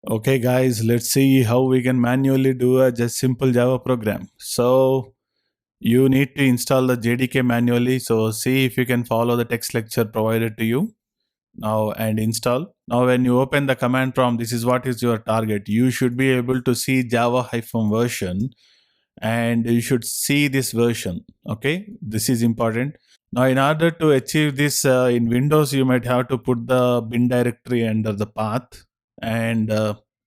Okay, guys, let's see how we can manually do a just simple Java program. So you need to install the JDK manually. So see if you can follow the text lecture provided to you now and install. Now, when you open the command prompt, this is what is your target. You should be able to see Java version and you should see this version. Okay, this is important. Now, in order to achieve this in Windows, you might have to put the bin directory under the path, and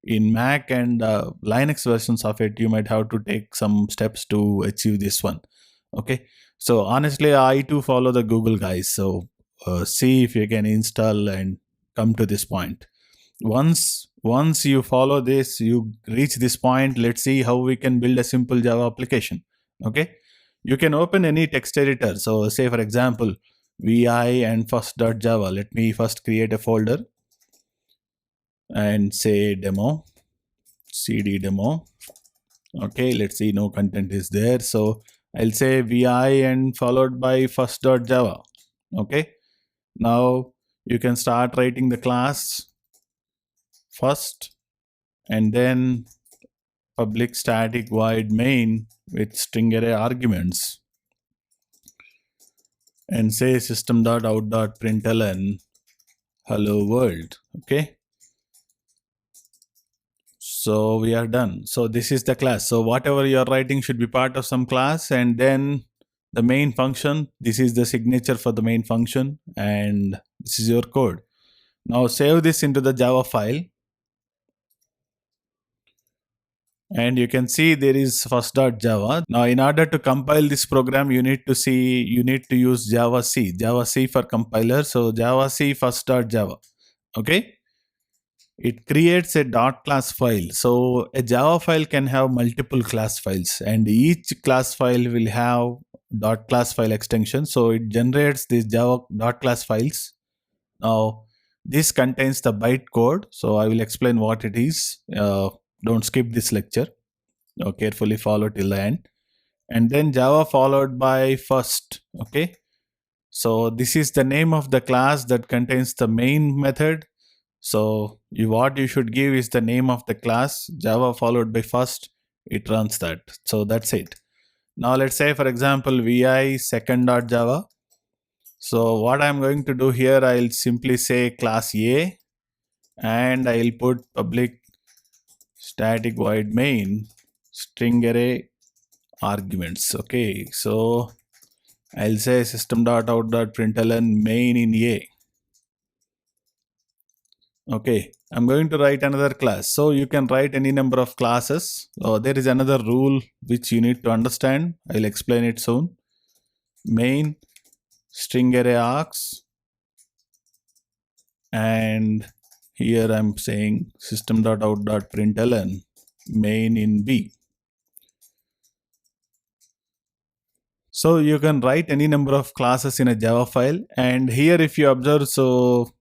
in Mac and Linux versions of it, you might have to take some steps to achieve this one. Okay, so honestly, I too follow the Google guys. So see if you can install and come to this point. Once you follow this, you reach this point. Let's see how we can build a simple Java application. Okay, you can open any text editor. So say for example, vi and first.java. Let me first create a folder and say demo, cd demo. Okay, let's see, no content is there. So I'll say vi and followed by first.java. Okay, now you can start writing the class first and then public static void main with string array arguments and say system.out.println hello world. Okay, so we are done. So this is the class. So whatever you are writing should be part of some class, and then the main function, this is the signature for the main function, and this is your code. Now save this into the Java file, and you can see there is first.java. Now in order to compile this program, you need to use Java C for compiler. So Java C first.java. Okay, it creates a dot class file. So a Java file can have multiple class files, and each class file will have dot class file extension. So it generates these Java dot class files. Now this contains the bytecode. So I will explain what it is. Don't skip this lecture. Carefully follow till the end. And then Java followed by first. Okay. So this is the name of the class that contains the main method. So what you should give is the name of the class, Java followed by first. It runs that. So that's it. Now let's say for example vi second.java. So what I'm going to do here, I'll simply say class A and I'll put public static void main string array arguments. Okay, so I'll say system.out.println main in A. Okay, I'm going to write another class. So you can write any number of classes. There is another rule which you need to understand. I'll explain it soon. Main string array args, and here I'm saying system.out.println main in B. So you can write any number of classes in a Java file, and here if you observe, so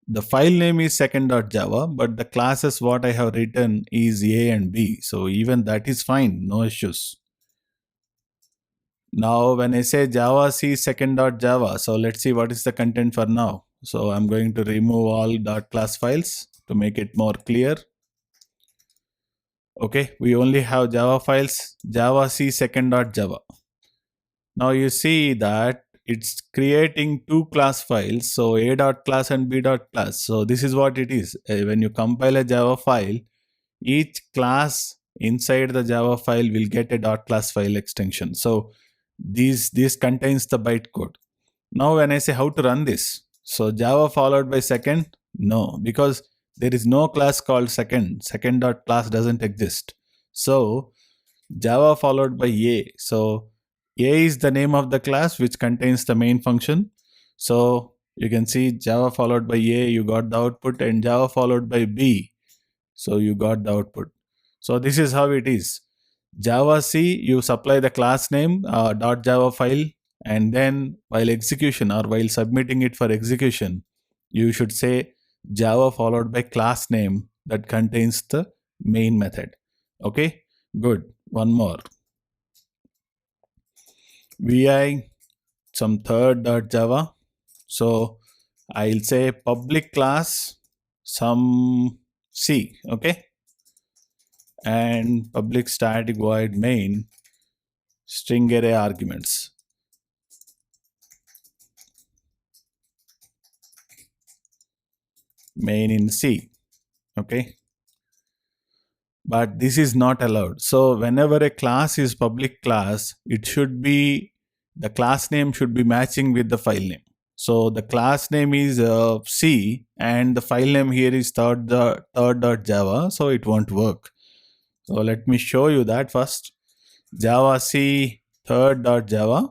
the file name is second.java, but the classes what I have written is A and B. So even that is fine, no issues. Now when I say Java C second.java, so let's see what is the content for now. So I'm going to remove all .class files to make it more clear. Okay, we only have Java files, Java C second.java. Now you see that it's creating two class files, so a.class and b.class. So this is what it is. When you compile a Java file, each class inside the Java file will get a .class file extension. So this contains the bytecode. Now when I say how to run this, so Java followed by second, no, because there is no class called second. Second.class doesn't exist. So Java followed by A. So A is the name of the class which contains the main function. So you can see Java followed by A, you got the output, and Java followed by B. So you got the output. So this is how it is. Java C, you supply the class name .java file, and then while execution or while submitting it for execution, you should say Java followed by class name that contains the main method. Okay, good. One more. Vi some third.java. So I'll say public class some C. Okay. And public static void main string array arguments. Main in C. Okay. But this is not allowed. So whenever a class is public class, it should be, the class name should be matching with the file name. So the class name is C and the file name here is third.java, so it won't work. So let me show you that first. Java C third.java.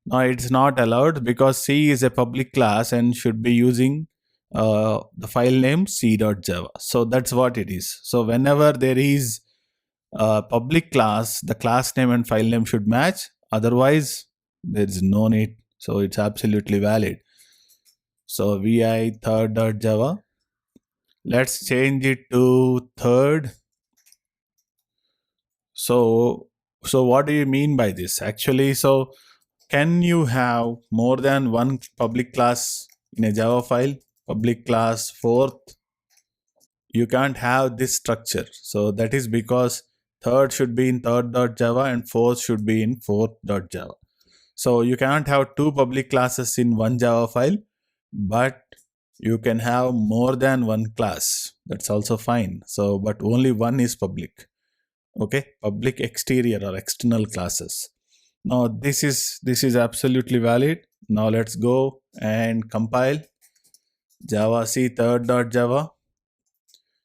Now it's not allowed because C is a public class and should be using the file name c.java. So that's what it is. So whenever there is a public class, the class name and file name should match. Otherwise, there is no need. So it's absolutely valid. So vi third.java. Let's change it to third. So what do you mean by this? Actually, so can you have more than one public class in a Java file? Public class fourth. You can't have this structure. So that is because third should be in third.java and fourth should be in fourth.java. So you can't have two public classes in one Java file, but you can have more than one class. That's also fine. So, but only one is public. Okay, public exterior or external classes. Now this is absolutely valid. Now let's go and compile Java C third.java.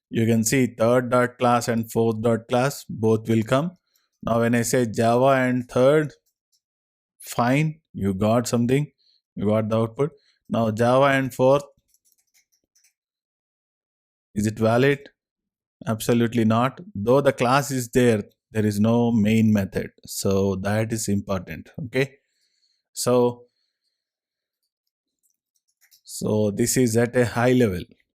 You can see third.class and fourth.class both will come. Now when I say Java and third, fine, you got something, you got the output. Now Java and fourth, is it valid? Absolutely not. Though the class is there, there is no main method. So that is important. Okay. So this is at a high level.